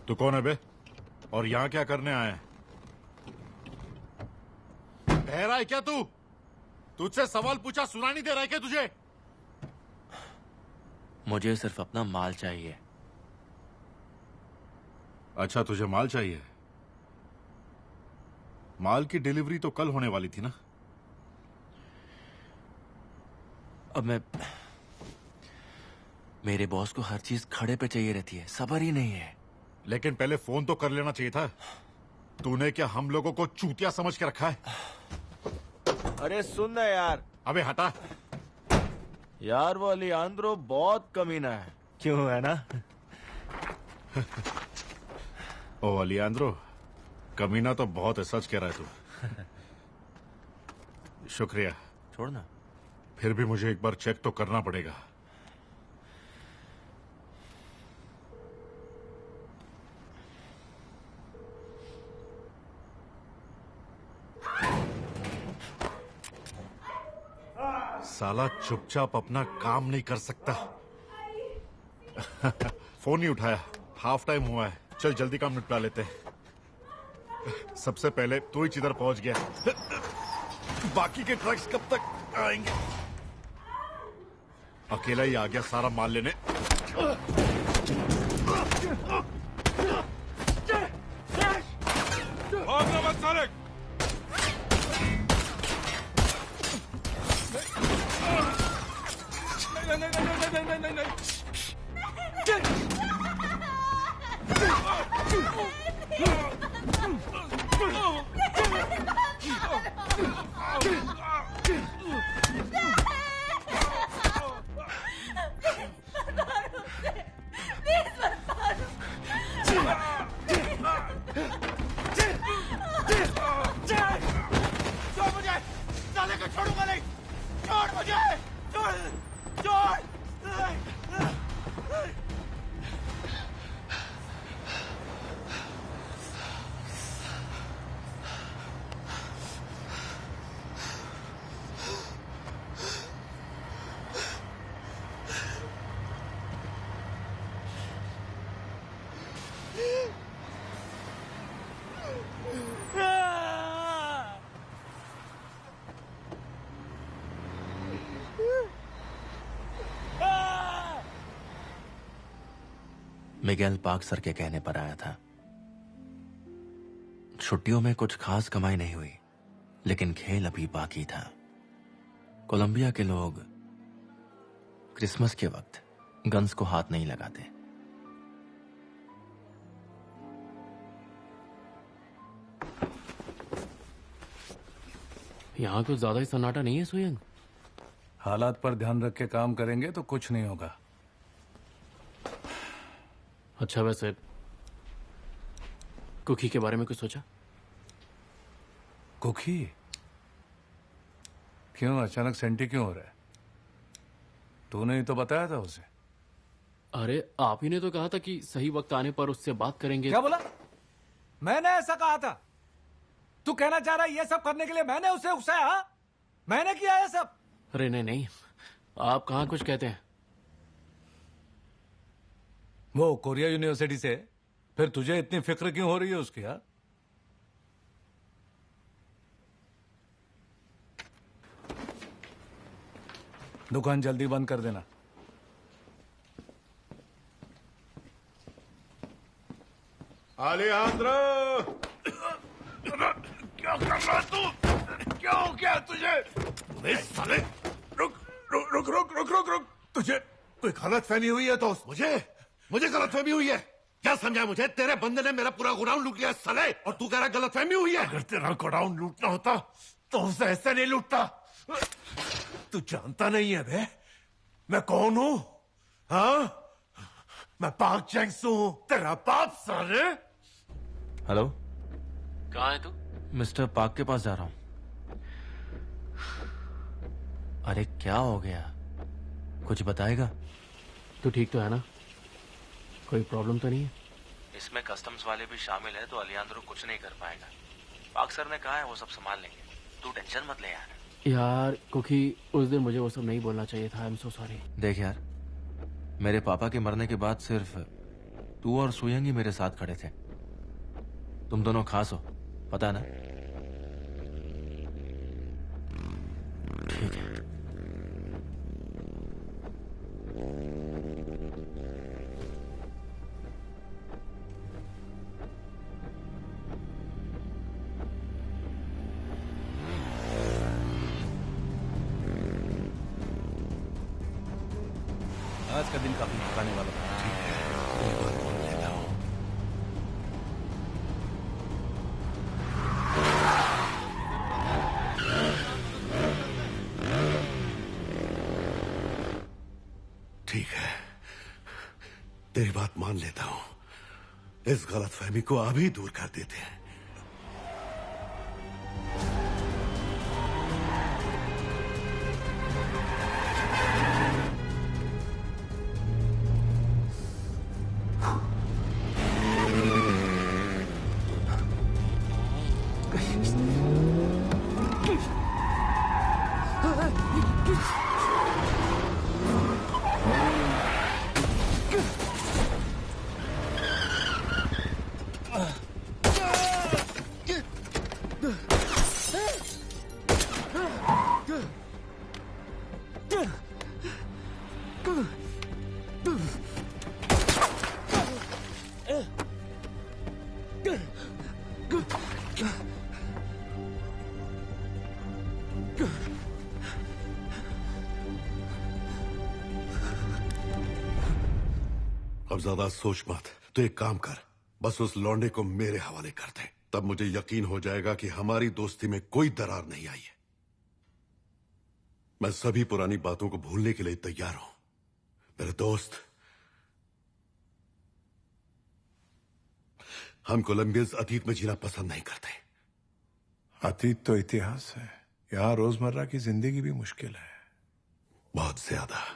तू कौन है बे? और यहाँ क्या करने आया है? बहरा है क्या तू? तुझसे सवाल पूछा, सुना नहीं दे रहा है क्या तुझे? मुझे सिर्फ अपना माल चाहिए। अच्छा, तुझे माल चाहिए? माल की डिलीवरी तो कल होने वाली थी ना? अब मेरे बॉस को हर चीज खड़े पे चाहिए रहती है, सब्र ही नहीं है। लेकिन पहले फोन तो कर लेना चाहिए था। तूने क्या हम लोगों को चूतिया समझ के रखा है? अरे सुन ना यार। अबे हटा। यार वो अलियान्द्रो बहुत कमीना है, क्यों है ना? ओ अलियान्द्रो, कमीना तो बहुत है, सच कह रहा है तू। शुक्रिया। छोड़ना। फिर भी मुझे एक बार चेक तो करना पड़ेगा। साला चुपचाप अपना काम नहीं कर सकता। फोन नहीं उठाया, हाफ टाइम हुआ है। चल जल्दी काम निपटा लेते हैं। सबसे पहले तू ही इधर पहुंच गया, बाकी के ट्रक्स कब तक आएंगे? अकेला ही आ गया सारा माल लेने। भागना मत साले! नहीं। छोड़ मुझे! साले को छोड़ूंगा नहीं! छोड़ मुझे! छोड़! मिगेल पार्कर के कहने पर आया था। छुट्टियों में कुछ खास कमाई नहीं हुई, लेकिन खेल अभी बाकी था। कोलंबिया के लोग क्रिसमस के वक्त गन्स को हाथ नहीं लगाते। यहाँ कुछ ज्यादा ही सन्नाटा नहीं है सुयंग? हालात पर ध्यान रख के काम करेंगे तो कुछ नहीं होगा। अच्छा, वैसे कुकी के बारे में कुछ सोचा? कुकी? क्यों अचानक सेंटी क्यों हो रहा है? तूने ही तो बताया था उसे। अरे आप ही ने तो कहा था कि सही वक्त आने पर उससे बात करेंगे। क्या बोला? मैंने ऐसा कहा था? तू कहना चाह रहा है ये सब करने के लिए मैंने उसे उकसाया? हाँ? मैंने किया है सब? अरे नहीं, आप कहाँ कुछ कहते हैं। वो कोरिया यूनिवर्सिटी से, फिर तुझे इतनी फिक्र क्यों हो रही है उसकी? हाँ, दुकान जल्दी बंद कर देना। अलियान्द्रो, क्या कर रहा है तू? क्या हो गया तुझे? साले, रुक रुक रुक रुक रुक रुक रुक। तुझे कोई गलतफहमी हुई है दोस्त? मुझे गलतफहमी हुई है? क्या समझा मुझे? तेरे बंदे ने मेरा पूरा गोडाउन लूट लिया साले, और तू कह रहा गलतफहमी हुई है? अगर तेरा गोडाउन लूटना होता तो उसे ऐसे नहीं लूटता। तू जानता नहीं है बे, मैं कौन हूँ? हाँ, मैं पाक चैंगसू हूँ, तेरा बाप साले। हेलो, कहाँ है तू? मिस्टर पार्क के पास जा रहा हूं। अरे क्या हो गया, कुछ बताएगा? तू ठीक तो है ना? कोई प्रॉब्लम तो नहीं है? इसमें कस्टम्स वाले भी शामिल है, तो अलियान्द्रो कुछ नहीं कर पाएगा। पार्क सर ने कहा है वो सब संभाल लेंगे, तू टेंशन मत ले यार। यार कुकी, उस दिन मुझे वो सब नहीं बोलना चाहिए था। I am so sorry. देख यार, मेरे पापा के मरने के बाद सिर्फ तू और सोयंगी मेरे साथ खड़े थे। तुम दोनों खास हो, पता ना? ठीक है। आज का दिन काफी थकाने वाला था। ठीक है, तेरी बात मान लेता हूं। इस गलतफहमी को अभी दूर कर देते हैं। अब ज्यादा सोच मत। तो एक काम कर, बस उस लौंडे को मेरे हवाले कर दे। तब मुझे यकीन हो जाएगा कि हमारी दोस्ती में कोई दरार नहीं आई है। मैं सभी पुरानी बातों को भूलने के लिए तैयार हूं मेरे दोस्त। हम कोलंबियंस अतीत में जीना पसंद नहीं करते। अतीत तो इतिहास है, यहां रोजमर्रा की जिंदगी भी मुश्किल है। बहुत ज्यादा।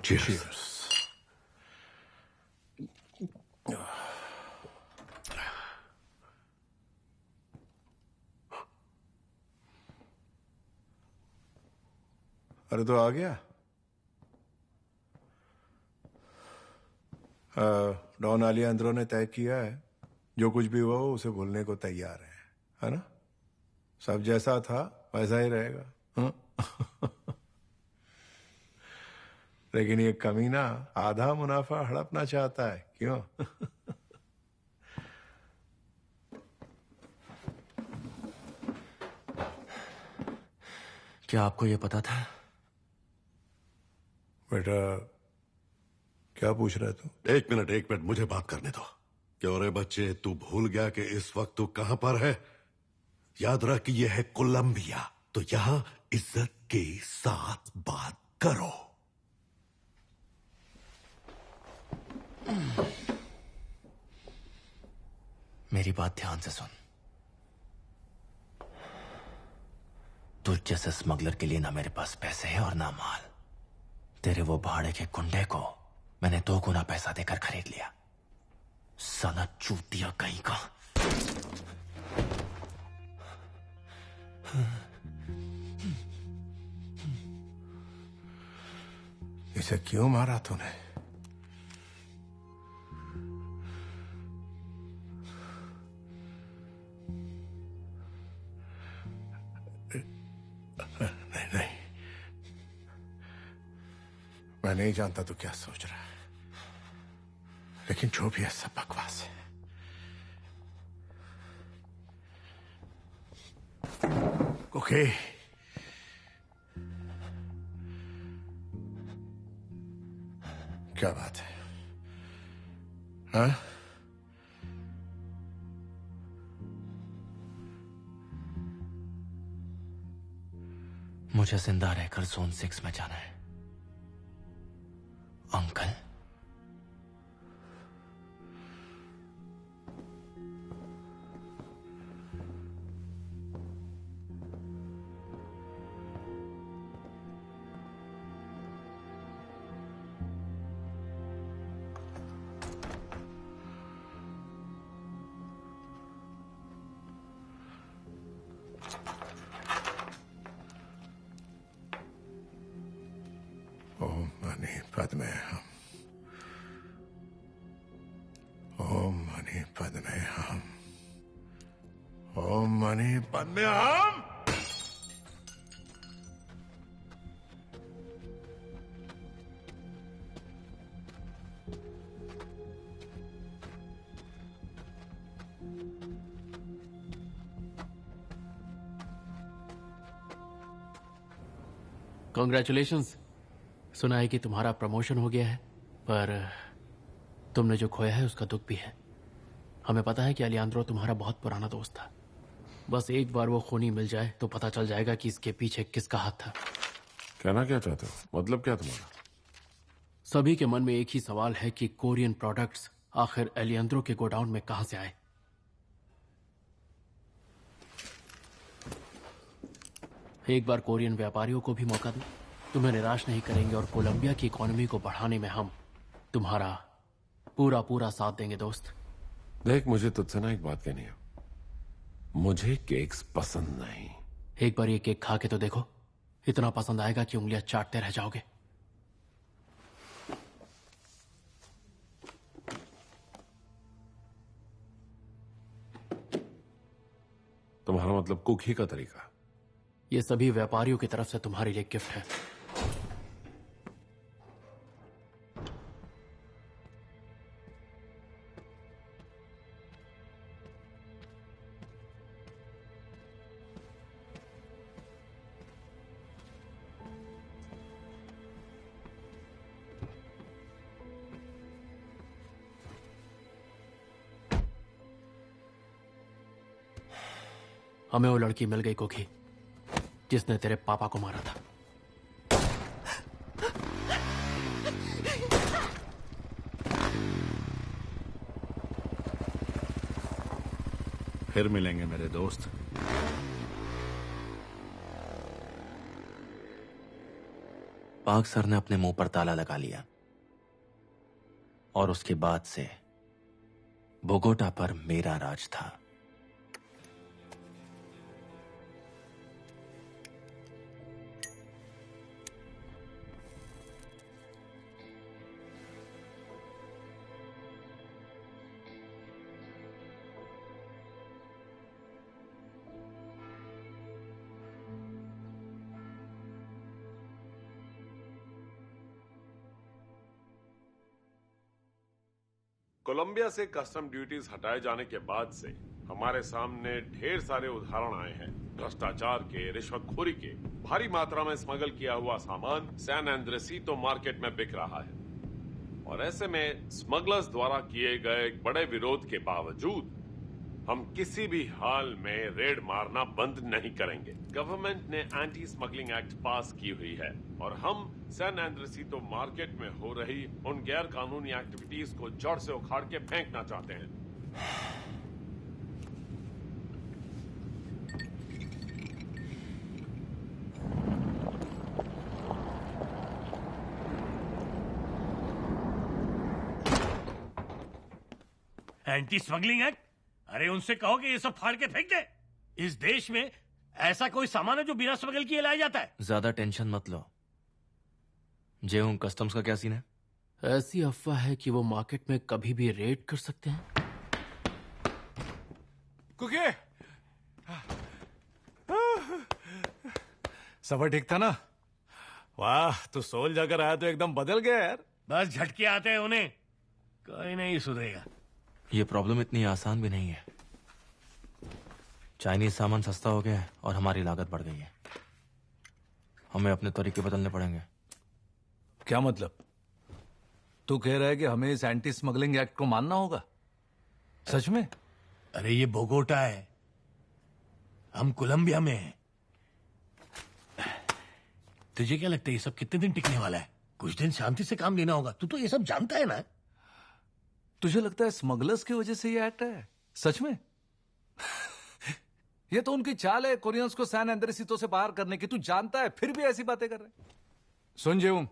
Cheers. अरे तो आ गया। डॉन अलियान्द्रो ने तय किया है, जो कुछ भी हुआ हो उसे भूलने को तैयार है ना? सब जैसा था वैसा ही रहेगा। हाँ? लेकिन ये कमीना आधा मुनाफा हड़पना चाहता है, क्यों? क्या आपको ये पता था? बेटा क्या पूछ रहा है तू? एक मिनट मुझे बात करने दो। क्यों रे बच्चे, तू भूल गया कि इस वक्त तू कहां पर है? याद रख कि यह है कोलंबिया, तो यहां इज्जत के साथ बात करो। मेरी बात ध्यान से सुन। तुझ जैसे स्मगलर के लिए ना मेरे पास पैसे हैं और ना माल। तेरे वो भाड़े के गुंडे को मैंने 2 गुना पैसा देकर खरीद लिया। साला चूतिया कहीं का। इसे क्यों मारा तूने? नहीं, मैं नहीं जानता तू क्या सोच रहा है, लेकिन जो भी है सब बकवास है। ओके, क्या बात है? हाँ? मुझे जिंदा रहकर जोन 6 में जाना है अंकल। ओह मनी पद्मे, बाद में हम कॉन्ग्रेचुलेशंस। सुना है कि तुम्हारा प्रमोशन हो गया है, पर तुमने जो खोया है उसका दुख भी है। हमें पता है कि अलियांद्रो तुम्हारा बहुत पुराना दोस्त था। बस एक बार वो खूनी मिल जाए तो पता चल जाएगा कि इसके पीछे किसका हाथ था। कहना क्या चाहते हो? मतलब क्या तुम्हारा? सभी के मन में एक ही सवाल है कि कोरियन प्रोडक्ट्स आखिर अलियांद्रो के गोडाउन में कहां से आए। एक बार कोरियन व्यापारियों को भी मौका दो, तुम्हें निराश नहीं करेंगे और कोलंबिया की इकोनॉमी को बढ़ाने में हम तुम्हारा पूरा पूरा साथ देंगे दोस्त। देख, मुझे तुझसे ना एक बात कहनी है। मुझे केक्स पसंद नहीं। एक बार ये केक खा के तो देखो, इतना पसंद आएगा कि उंगलियां चाटते रह जाओगे। तुम्हारा मतलब कुक ही का तरीका? ये सभी व्यापारियों की तरफ से तुम्हारे लिए गिफ्ट है। हमें वो लड़की मिल गई कोकी, जिसने तेरे पापा को मारा था। फिर मिलेंगे मेरे दोस्त। पाक सर ने अपने मुंह पर ताला लगा लिया और उसके बाद से बोगोटा पर मेरा राज था। कोलंबिया से कस्टम ड्यूटीज हटाए जाने के बाद से हमारे सामने ढेर सारे उदाहरण आए हैं भ्रष्टाचार के, रिश्वतखोरी के। भारी मात्रा में स्मगल किया हुआ सामान सैन एंद्रेसितो मार्केट में बिक रहा है और ऐसे में स्मगलर्स द्वारा किए गए एक बड़े विरोध के बावजूद हम किसी भी हाल में रेड मारना बंद नहीं करेंगे। गवर्नमेंट ने एंटी स्मगलिंग एक्ट पास की हुई है और हम सैन एंद्रेसितो मार्केट में हो रही उन गैर कानूनी एक्टिविटीज को जड़ से उखाड़ के फेंकना चाहते हैं। Anti smuggling act? अरे उनसे कहो कि ये सब फाड़ के फेंक दे। इस देश में ऐसा कोई सामान है जो बिना स्मगल किए लाया जाता है? ज्यादा टेंशन मत लो। जेहूं कस्टम्स का क्या सीन है? ऐसी अफवाह है कि वो मार्केट में कभी भी रेड कर सकते हैं। कुकी, सब ठीक था ना? वाह, तू सोल जाकर आया तो एकदम बदल गया यार। बस झटके आते हैं उन्हें, कोई नहीं सुधरेगा। ये प्रॉब्लम इतनी आसान भी नहीं है। चाइनीज सामान सस्ता हो गया है और हमारी लागत बढ़ गई है। हमें अपने तरीके बदलने पड़ेंगे। क्या मतलब? तू कह रहा है कि हमें इस एंटी स्मगलिंग एक्ट को मानना होगा? सच में? अरे ये बोगोटा है, हम कोलंबिया में हैं। तुझे क्या लगता है ये सब कितने दिन टिकने वाला है? कुछ दिन शांति से काम लेना होगा। तू तो ये सब जानता है ना। तुझे लगता है स्मगलर्स की वजह से ये एक्ट है? सच में? ये तो उनकी चाल है कोरियंस को सैन एंद्रेसितो से बाहर करने की। तू जानता है फिर भी ऐसी बातें कर रहे। सुन जेऊं,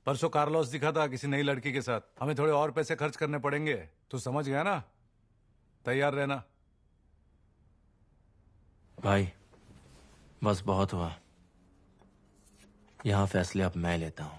परसों कार्लोस दिखा था किसी नई लड़की के साथ। हमें थोड़े और पैसे खर्च करने पड़ेंगे। तू समझ गया ना? तैयार रहना। भाई बस बहुत हुआ। यहां फैसले अब मैं लेता हूं।